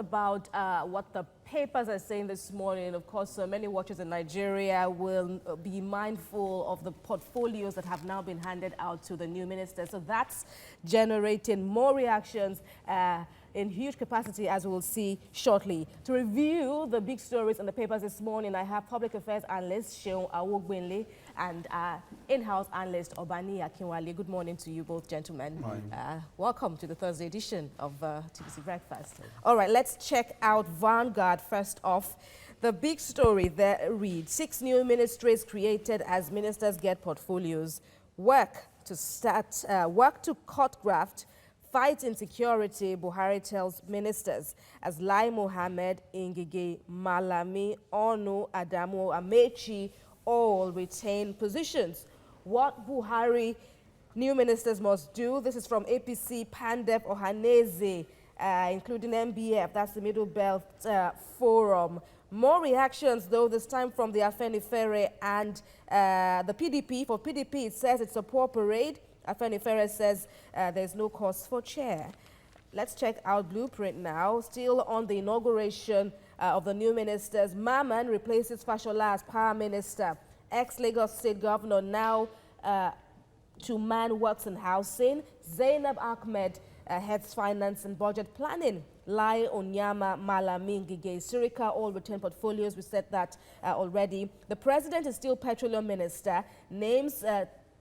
about what the papers are saying this morning? Of course, many watchers in Nigeria will be mindful of the portfolios that have now been handed out to the new minister. So that's generating more reactions in huge capacity, as we'll see shortly. To review the big stories in the papers this morning, I have public affairs analyst Seun Awogbinle and in-house analyst Obani Akinwale. Good morning to you both, gentlemen. Welcome to the Thursday edition of TBC Breakfast. All right, let's check out Vanguard first off. The big story there reads, 6 new ministries created as ministers get portfolios. Work to cut graft, fight insecurity, Buhari tells ministers, as Lai Mohammed, Ngige, Malami, Onu, Adamu, Amechi all retain positions. What Buhari new ministers must do, this is from APC, Pandef, Ohaneze, including MBF, that's the Middle Belt Forum. More reactions, though, this time from the Afenifere and the PDP. For PDP, it says it's a poor parade. Afenifere says there's no cause for cheer. Let's check out Blueprint now. Still on the inauguration of the new ministers, Maman replaces Fashola as power minister. Ex-Lagos State Governor now to man works and housing. Zainab Ahmed heads finance and budget planning. Lai Onyama, Malami, Ngige, Sirika all retain portfolios. We said that already. The president is still Petroleum minister. Names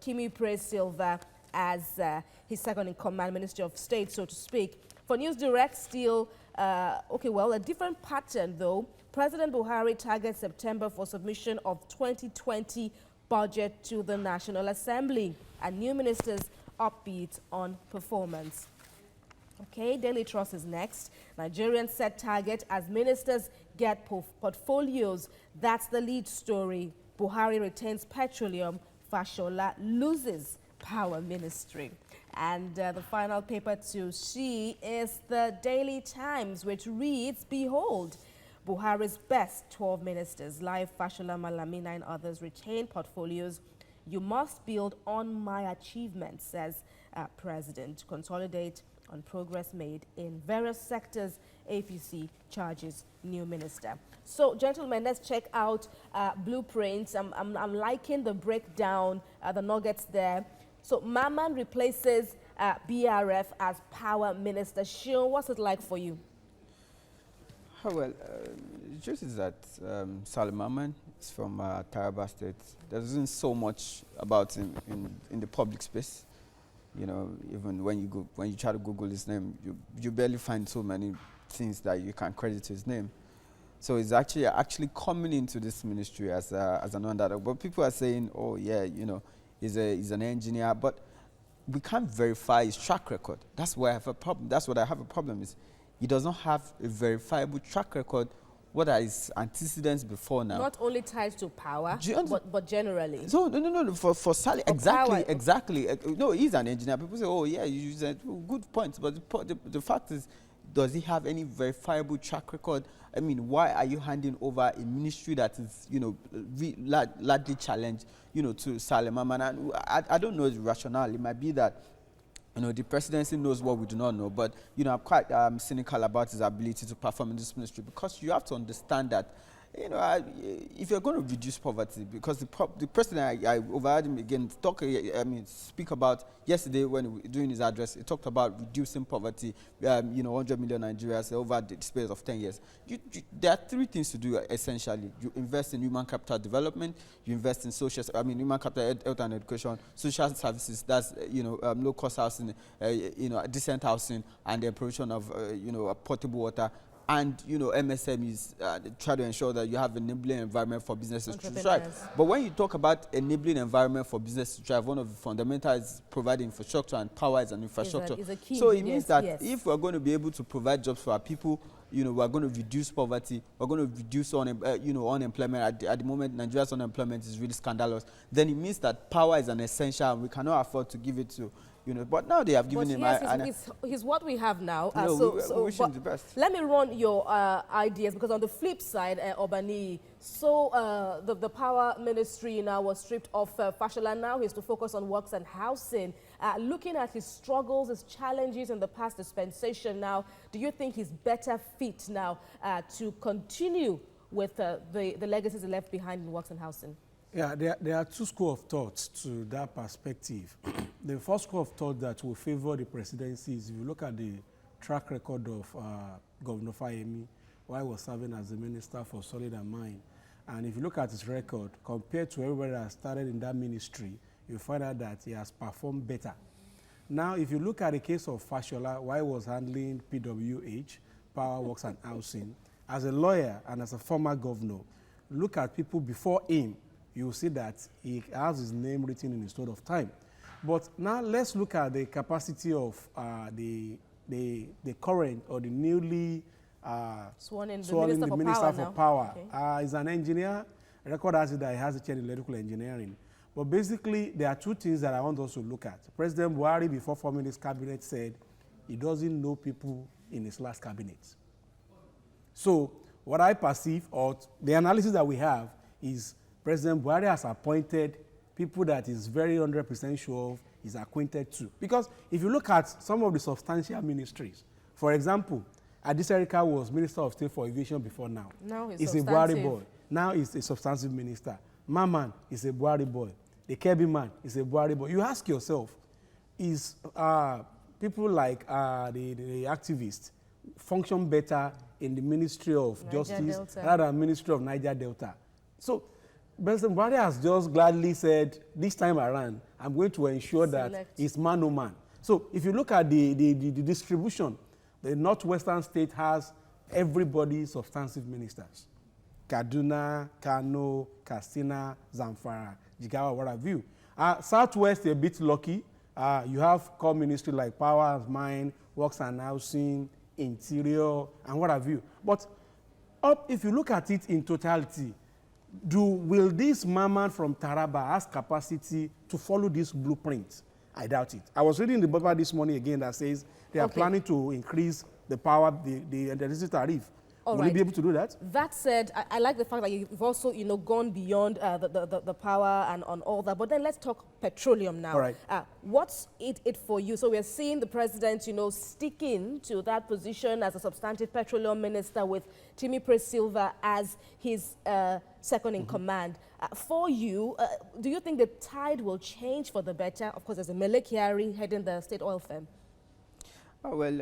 Kimi Praise Silva as his second-in-command Ministry of State, so to speak. For News Direct, still, a different pattern, though. President Buhari targets September for submission of 2020 budget to the National Assembly. And new ministers upbeat on performance. Okay, Daily Trust is next. Nigerians set target as ministers get portfolios. That's the lead story. Buhari retains Petroleum. Fashola loses power ministry. And the final paper to see is the Daily Times, which reads, behold, Buhari's best 12 ministers, Lai, Fashola, Malami, 9 others, retain portfolios. You must build on my achievements, says President. Consolidate on progress made in various sectors. APC charges new minister. So, gentlemen, let's check out blueprints. I'm liking the breakdown, the nuggets there. So, Maman replaces BRF as power minister. Seun, what's it like for you? Oh, well, the truth is that Salim Maman is from Taraba State. There isn't so much about him in the public space. You know, even when you try to Google his name, you barely find so many things that you can credit his name. So he's actually coming into this ministry as an underdog. But people are saying, oh yeah, you know, he's an engineer, but we can't verify his track record. That's where I have a problem. That's what I have a problem is. He does not have a verifiable track record. What are his antecedents before now? Not only tied to power, but generally. So no. For Sally, exactly. No, he's an engineer. People say, oh yeah, you use good points. But the fact is, does he have any verifiable track record? I mean, why are you handing over a ministry that is, you know, largely challenged, you know, to Salim Maman? And I don't know the rationale. It might be that, you know, the presidency knows what we do not know, but, you know, I'm quite cynical about his ability to perform in this ministry, because you have to understand that, you know, if you're going to reduce poverty, because the president, I overheard him again speak about yesterday when doing his address, he talked about reducing poverty, you know, 100 million Nigerians over the space of 10 years. There are 3 things to do, essentially. You invest in human capital development, you invest in human capital, health and education, social services, that's, you know, low-cost housing, you know, decent housing, and the provision of, you know, portable water. And, you know, MSMEs try to ensure that you have an enabling environment for businesses to thrive. But when you talk about enabling environment for business to thrive, one of the fundamentals is providing infrastructure, and power is an infrastructure. Is a key. So it means that if we're going to be able to provide jobs for our people, you know, we're going to reduce poverty, we're going to reduce unemployment. At the moment, Nigeria's unemployment is really scandalous. Then it means that power is an essential, and we cannot afford to give it to, you know, but now they have given him. He's what we have now. We wish him the best. Let me run your ideas, because on the flip side, Obani, the power ministry now was stripped of Fashola. Now he's to focus on works and housing. Looking at his struggles, his challenges in the past dispensation now, do you think he's better fit now to continue with the legacies left behind in works and housing? Yeah, there are two schools of thoughts to that perspective. The first school of thought that will favor the presidency is if you look at the track record of Governor Fayemi while he was serving as the Minister for Solid and Mine. And if you look at his record, compared to everybody that started in that ministry, you'll find out that he has performed better. Now, if you look at the case of Fashola, while he was handling PWH, Power, Works and Housing, as a lawyer and as a former governor, look at people before him, you'll see that he has his name written in his Stone of Time. But now let's look at the capacity of the current or the newly sworn in the Minister for Power. Okay. He's an engineer. Record has it that he has a chair in electrical engineering. But basically, there are two things that I want us to look at. President Buhari, before forming his cabinet, said he doesn't know people in his last cabinet. So what I perceive, or the analysis that we have, is President Buhari has appointed people that is very 100% sure of, is acquainted to. Because if you look at some of the substantial ministries, for example, Adisarika was Minister of State for Aviation before now. Now he's a Buhari boy. Now he's a substantive minister. Maman is a Buhari boy. The Kebi man is a Buhari boy. You ask yourself, is people like the activists function better in the Ministry of Justice rather than Ministry of Niger Delta? So President Buhari has just gladly said, this time around, I'm going to ensure that it's man o man. So if you look at the distribution, the northwestern state has everybody substantive ministers. Kaduna, Kano, Katsina, Zamfara, Jigawa, what have you. Southwest, a bit lucky. You have core ministry like Power and Mine, Works and Housing, Interior, and what have you. But if you look at it in totality, will this mama from Taraba have capacity to follow this blueprint? I doubt it. I was reading the paper this morning again that says they are planning to increase the power, the electricity tariff. Will you be able to do that? That said, I like the fact that you've also, gone beyond the power and on all that. But then let's talk petroleum now. All right. What's it for you? So we're seeing the president, sticking to that position as a substantive petroleum minister with Timmy Silva as his second in command. For you, do you think the tide will change for the better? Of course, there's a Mele Kyari heading the state oil firm. Oh, well,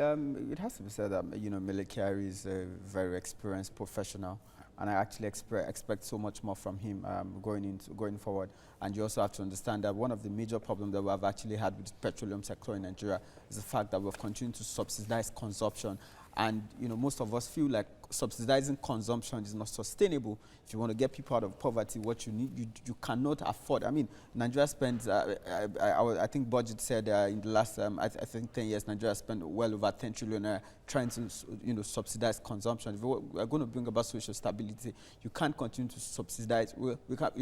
it has to be said that, Mele Kyari is a very experienced professional, and I actually expect so much more from him going forward. And you also have to understand that one of the major problems that we have actually had with the petroleum sector in Nigeria is the fact that we've continued to subsidize consumption. And, most of us feel like subsidizing consumption is not sustainable. If you want to get people out of poverty, what you need, you cannot afford. I mean, Nigeria spends, I think budget said in the last, I think 10 years, Nigeria spent well over 10 trillion trying to, subsidize consumption. If we're going to bring about social stability, you can't continue to subsidize. You can't.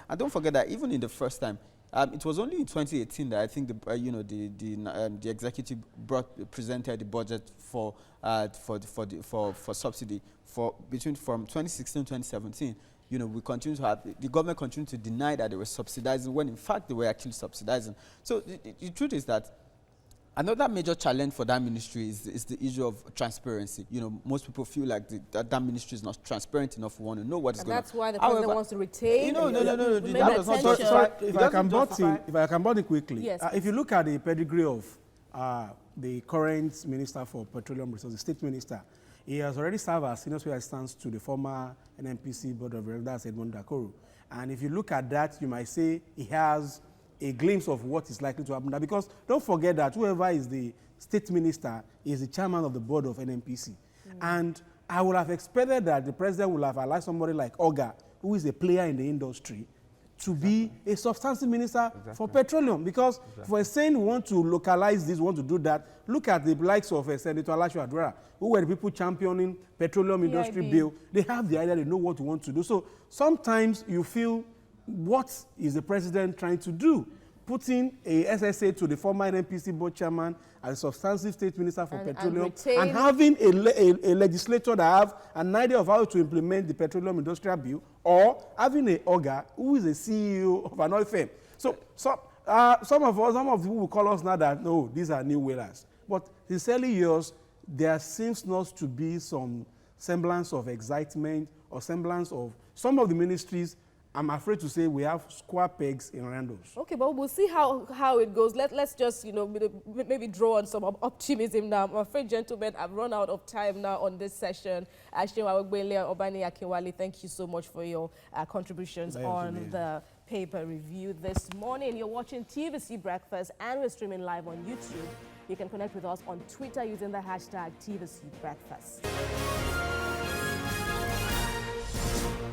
And don't forget that even in the first time, it was only in 2018 that I think the executive presented the budget for subsidy from 2016 to 2017. We continue to have the government continued to deny that they were subsidizing when in fact they were actually subsidizing. So the truth is that another major challenge for that ministry is the issue of transparency. Most people feel like that ministry is not transparent enough. We want to know what is going on. And that's why the president wants to retain. No. If I can butt in quickly. Yes, if you look at the pedigree of the current minister for petroleum resources, the state minister, he has already served as senior special assistant to the former NNPC board of directors, Edmond Dakoro. And if you look at that, you might say he has a glimpse of what is likely to happen there. Because don't forget that whoever is the state minister is the chairman of the board of NNPC. And I would have expected that the president would have allowed somebody like Oga, who is a player in the industry, to be a substantive minister for petroleum. Because if we're saying we want to localize this, we want to do that, look at the likes of Senator Alashu Adwara, who were the people championing petroleum industry bill. They have the idea, they know what they want to do. So sometimes you feel, what is the president trying to do? Putting a SSA to the former NNPC board chairman as a substantive state minister for petroleum and having a legislator that have an idea of how to implement the petroleum industrial bill, or having a Oga who is a CEO of an oil firm. So some of the people will call us now that, no, these are new whalers. But sincerely yours, there seems not to be some semblance of excitement or semblance of some of the ministries. I'm afraid to say we have square pegs in randos. Okay, but we'll see how it goes. Let's just, you know, maybe draw on some optimism now. I'm afraid, gentlemen, I've run out of time now on this session. Ashewa Ogbele and Obani Akinwale, thank you so much for your contributions on the paper review this morning. You're watching TVC Breakfast and we're streaming live on YouTube. You can connect with us on Twitter using the hashtag TVC Breakfast.